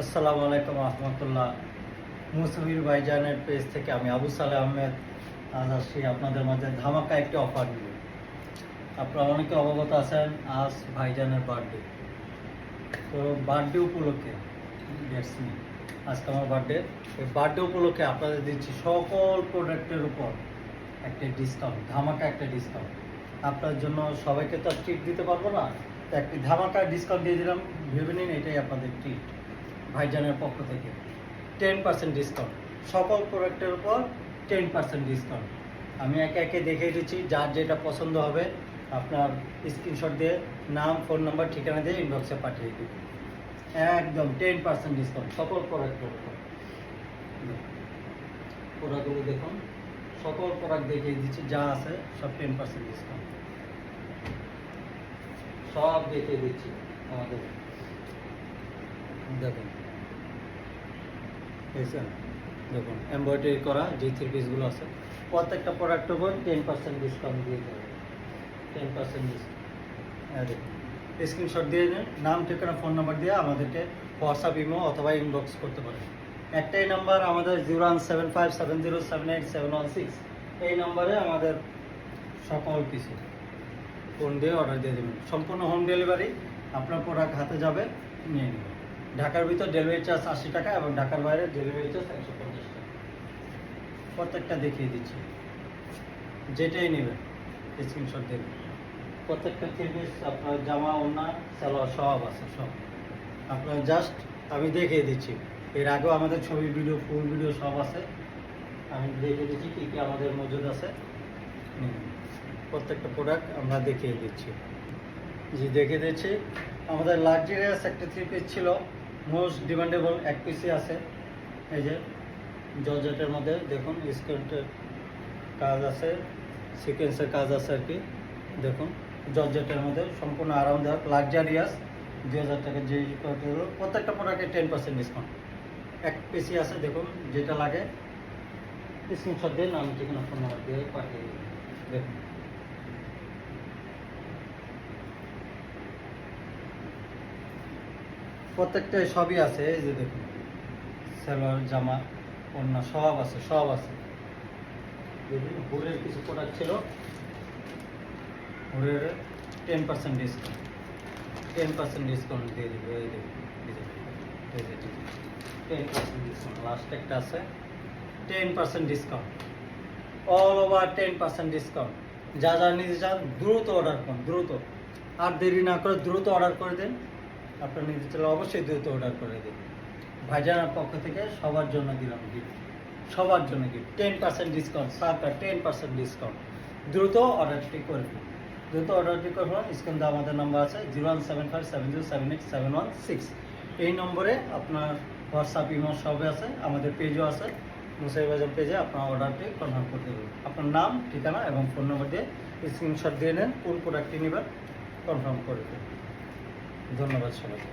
আসসালামু আলাইকুম রহমতুল্লাহ। মুসাফির ভাইজানের পেজ থেকে আমি আবু সালেহ আহমেদ আজ আসছি আপনাদের মাঝে ধামাকা একটি অফার নিয়ে। আপনারা অনেকে অবগত আছেন আজ ভাইজানের বার্থডে। তো বার্থডে উপলক্ষে আজকে আমার বার্থডে, এই বার্থডে উপলক্ষে আপনাদের দিচ্ছি সকল প্রোডাক্টের উপর একটা ডিসকাউন্ট, ধামাকা একটা ডিসকাউন্ট। আপনার জন্য সবাইকে তো আর ট্রিট দিতে পারবো না, তো একটি ধামাকা ডিসকাউন্ট দিয়ে দিলাম, ভেবে নিন এটাই আপনাদের ট্রিট ভাইজানের পক্ষ থেকে। 10% ডিসকাউন্ট, সকল প্রোডাক্টের উপর 10% ডিসকাউন্ট। আমি একে একে দেখিয়ে দিচ্ছি, যার যেটা পছন্দ হবে আপনার স্ক্রিনশট দিয়ে নাম, ফোন নাম্বার, ঠিকানা দিয়ে ইনবক্সে পাঠিয়ে দিবেন। একদম 10% ডিসকাউন্ট সকল প্রোডাক্টের উপর। প্রোডাক্টগুলো দেখুন, সকল প্রোডাক্ট দেখিয়ে দিচ্ছি, যা আছে সব 10% ডিসকাউন্ট, সব দেখিয়ে দিচ্ছি আমাদের। দেখুন দেখুন এমব্রয়ডারি করা যে থ্রি পিসগুলো আছে, প্রত্যেকটা প্রোডাক্টের উপর 10% ডিসকাউন্ট দিয়ে দেবে। 10% ডিসকাউন্ট। দেখুন স্ক্রিনশট দিয়ে নিন, নাম, ঠিকানা, ফোন নাম্বার দিয়ে আমাদেরকে হোয়াটসঅ্যাপ, ইমো অথবা ইনবক্স করতে পারেন। একটাই নাম্বার আমাদের 0175707871 এই নাম্বারে আমাদের সকল কিছু ফোন দিয়ে অর্ডার দিয়ে দেবেন। সম্পূর্ণ হোম ডেলিভারি, আপনার প্রোডাক্ট হাতে যাবে, নিয়ে নেবেন। ঢাকার ভিতর ডেলিভারি চার্জ 80 টাকা এবং ঢাকার বাইরে ডেলিভারি চার্জ 150 টাকা। প্রত্যেকটা দেখিয়ে দিচ্ছি, যেটাই নেবেন স্ক্রিনশট দেবেন। প্রত্যেকটা থ্রি পিস আপনার জামা, ওড়না, সালোয়ার সব আছে, সব আপনার জাস্ট আমি দেখিয়ে দিচ্ছি। এর আগেও আমাদের ছবি, ভিডিও, ফুল ভিডিও সব আছে, আমি দেখিয়ে দিচ্ছি কী কী আমাদের মজুদ আছে। প্রত্যেকটা প্রোডাক্ট আমরা দেখিয়ে দিচ্ছি, জি দেখিয়ে দিচ্ছি। আমাদের লাক্সারিয়াস একটা থ্রি পিস ছিল, মোস্ট ডিমান্ডেবল এক পিসই আছে। এই যে জর্জেটের মধ্যে দেখুন স্কার্টের কাজ আছে, সিকোয়েন্সের কাজ আছে আর কি। দেখুন জর্জেটের মধ্যে সম্পূর্ণ আরামদায়ক লাক্সারিয়াস 2000 টাকা যে প্রত্যেকটা প্রোডাক্টে 10% ডিসকাউন্ট। এক পিসই আছে, দেখুন যেটা লাগে স্ক্রিনশট দিয়ে নাম, ঠিকানা, ফোন নাম্বার দিয়ে পাঠিয়ে দেবেন। দেখুন প্রত্যেকটা সবই আছে, এই যে দেখুন সালোয়ার, জামা, ওড়না সব আছে, সব আছে। হুরের কিছু প্রোডাক্ট ছিল, হুরের 10% ডিসকাউন্ট, 10% ডিসকাউন্ট দিয়ে দেবে। এই দেখুন 10% ডিসকাউন্ট, লাস্ট একটা আছে 10% ডিসকাউন্ট, অল ওভার 10% ডিসকাউন্ট। যা যা নিতে চান দ্রুত অর্ডার করুন, দ্রুত, আর দেরি না করে দ্রুত অর্ডার করে দেন। আপনার নিতে চাইলে অবশ্যই দ্রুত অর্ডার করে দিন। ভাইজানের পক্ষ থেকে সবার জন্য দিলাম গিফট, সবার জন্য গিফট 10% ডিসকাউন্ট, সার্কার 10% ডিসকাউন্ট। দ্রুত অর্ডারটি করে দিন, দ্রুত অর্ডারটি করবেন। স্ক্রিনে আমাদের নাম্বার আছে 0175707871 এই নম্বরে আপনার হোয়াটসঅ্যাপ, ইমো সবই আছে, আমাদের পেজও আছে। মুসাফির ভাইজান পেজে আপনার অর্ডারটি কনফার্ম করতে দেবেন। আপনার নাম, ঠিকানা এবং ফোন নম্বর দিয়ে স্ক্রিনশট দিয়ে নেন, কোন প্রোডাক্টটি নেবেন কনফার্ম করে দেবেন। ধন্যবাদ সবাইকে।